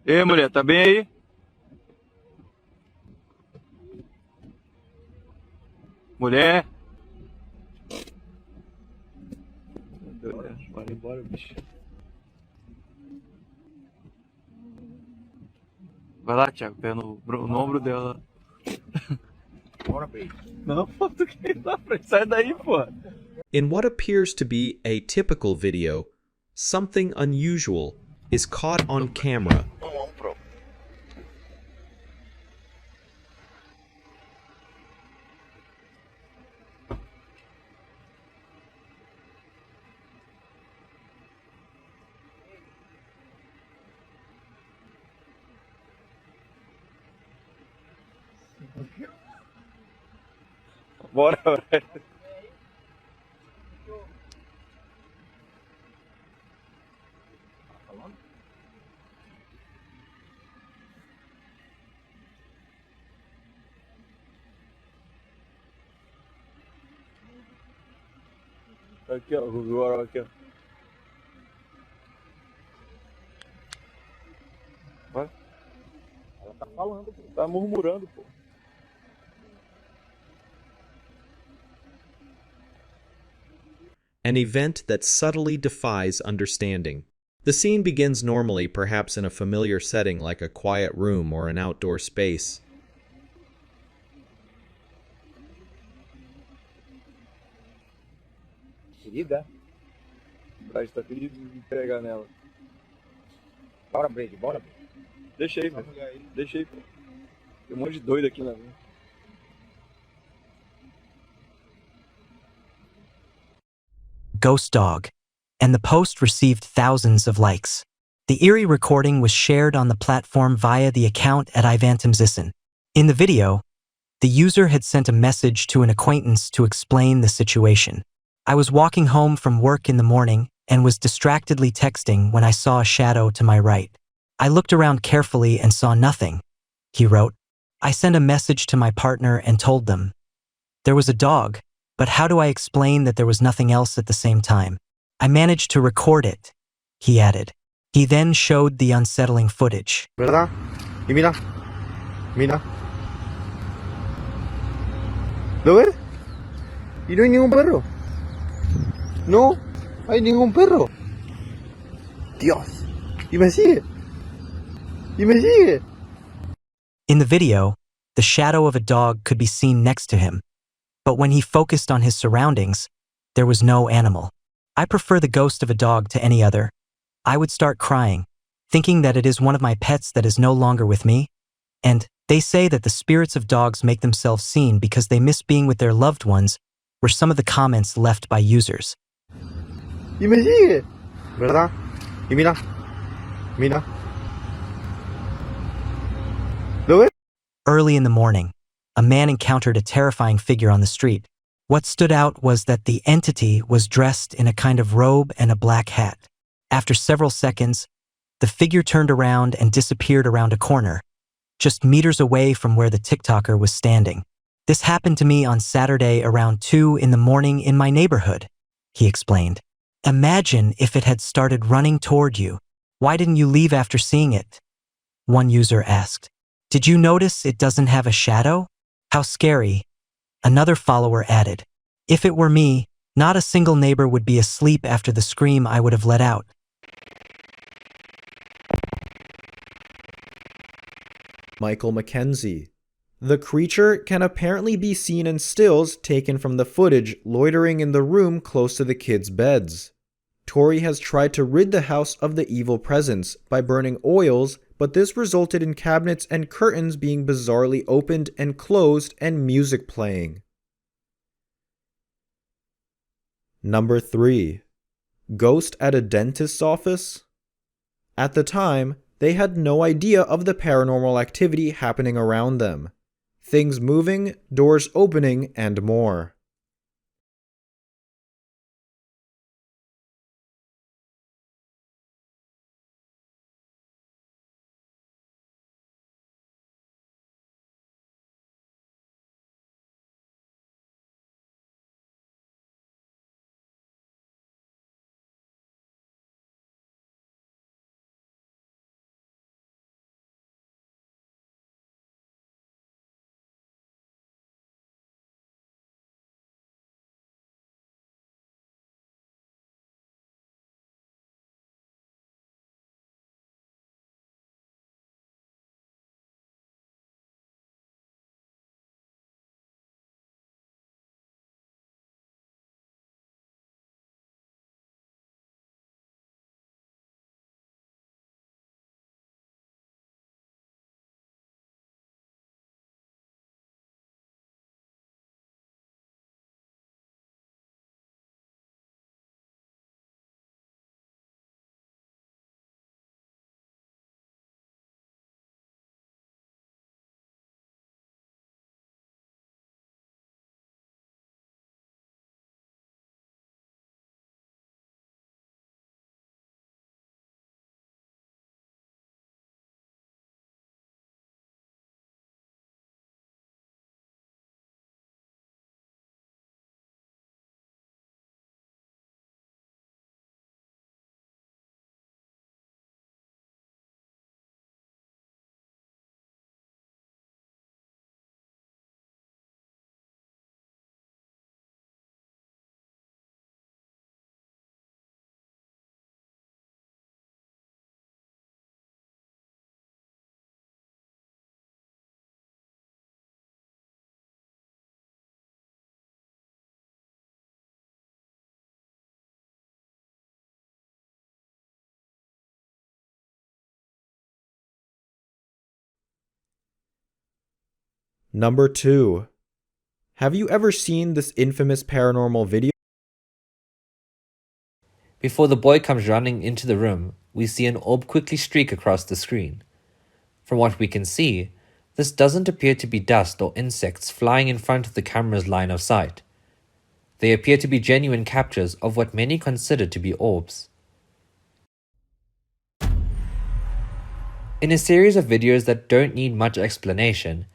Ei, mulher, tá bem aí? Mulher? Bora embora, bicho. Vai lá, Thiago, pega no ombro dela. Bora, Bey. Não, pô, tu quer ir lá pra sai daí, pô. In what appears to be a typical video, something unusual is caught on camera. Bora, velho. Aqui, ó, agora aqui, ó. Vai. Ela tá falando, pô. Tá murmurando, pô. An event that subtly defies understanding. The scene begins normally, perhaps in a familiar setting like a quiet room or an outdoor space. Querida. O Braz tá pedindo de pegar nela. Bora, Brady, bora, Brady. Deixa aí, velho. Deixa aí, pô. Tem um monte de doido aqui na minha. Ghost dog, and the post received thousands of likes. The eerie recording was shared on the platform via the account at Ivantimzisson. In the video, the user had sent a message to an acquaintance to explain the situation. I was walking home from work in the morning and was distractedly texting when I saw a shadow to my right. I looked around carefully and saw nothing, he wrote. I sent a message to my partner and told them. There was a dog, but how do I explain that there was nothing else at the same time? I managed to record it, he added. He then showed the unsettling footage. ¿Verdad? Y mira, mira. ¿Lo ves? Y no hay ningún perro. No, hay ningún perro. Dios. Y me sigue. Y me sigue. In the video, the shadow of a dog could be seen next to him, but when he focused on his surroundings, there was no animal. I prefer the ghost of a dog to any other. I would start crying, thinking that it is one of my pets that is no longer with me, and they say that the spirits of dogs make themselves seen because they miss being with their loved ones, were some of the comments left by users. Y me sigue. ¿Verdad? Y mira, mira. ¿Lo ves? Early in the morning, a man encountered a terrifying figure on the street. What stood out was that the entity was dressed in a kind of robe and a black hat. After several seconds, the figure turned around and disappeared around a corner, just meters away from where the TikToker was standing. This happened to me on Saturday around 2 in the morning in my neighborhood, he explained. Imagine if it had started running toward you. Why didn't you leave after seeing it? One user asked. Did you notice it doesn't have a shadow? How scary. Another follower added. If it were me, not a single neighbor would be asleep after the scream I would have let out. Michael Mackenzie. The creature can apparently be seen in stills taken from the footage loitering in the room close to the kids' beds. Tori has tried to rid the house of the evil presence by burning oils, but this resulted in cabinets and curtains being bizarrely opened and closed and music playing. Number 3. Ghost at a dentist's office? At the time, they had no idea of the paranormal activity happening around them. Things moving, doors opening, and more. Number 2. Have you ever seen this infamous paranormal video? Before the boy comes running into the room, we see an orb quickly streak across the screen. From what we can see, this doesn't appear to be dust or insects flying in front of the camera's line of sight. They appear to be genuine captures of what many consider to be orbs. In a series of videos that don't need much explanation,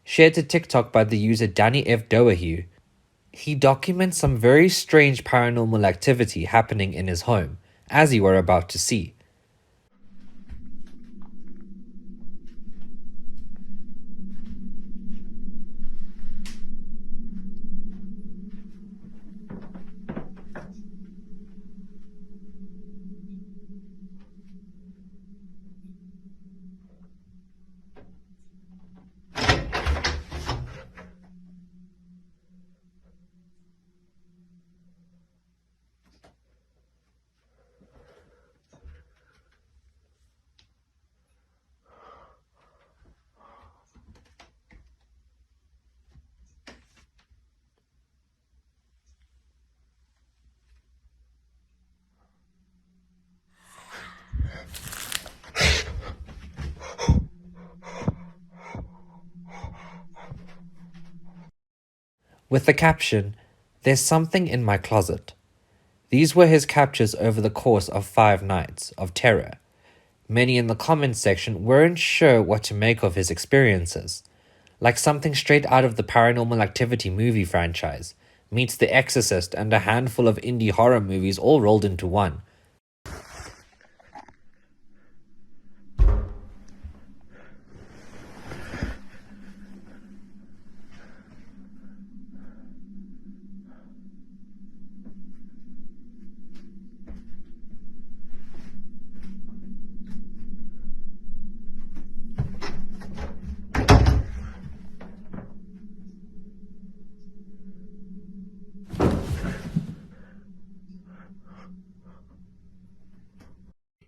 shared to TikTok by the user Danny F. Doahue, he documents some very strange paranormal activity happening in his home, as you are about to see. With the caption, "There's something in my closet." These were his captures over the course of 5 nights of terror. Many in the comments section weren't sure what to make of his experiences, like something straight out of the Paranormal Activity movie franchise, meets The Exorcist and a handful of indie horror movies all rolled into one.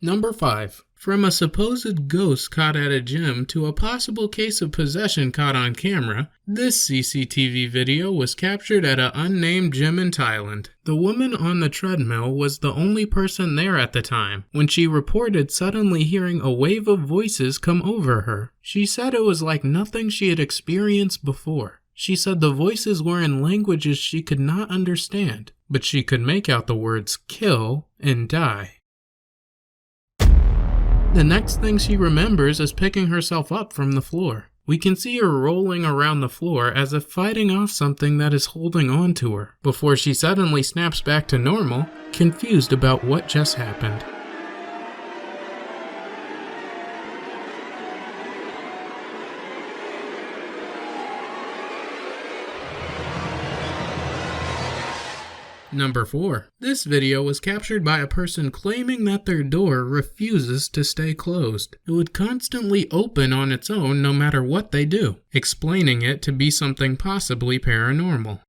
Number 5. From a supposed ghost caught at a gym to a possible case of possession caught on camera, this CCTV video was captured at an unnamed gym in Thailand. The woman on the treadmill was the only person there at the time when she reported suddenly hearing a wave of voices come over her. She said it was like nothing she had experienced before. She said the voices were in languages she could not understand, but she could make out the words kill and die. The next thing she remembers is picking herself up from the floor. We can see her rolling around the floor as if fighting off something that is holding on to her, before she suddenly snaps back to normal, confused about what just happened. Number 4. This video was captured by a person claiming that their door refuses to stay closed. It would constantly open on its own no matter what they do, explaining it to be something possibly paranormal.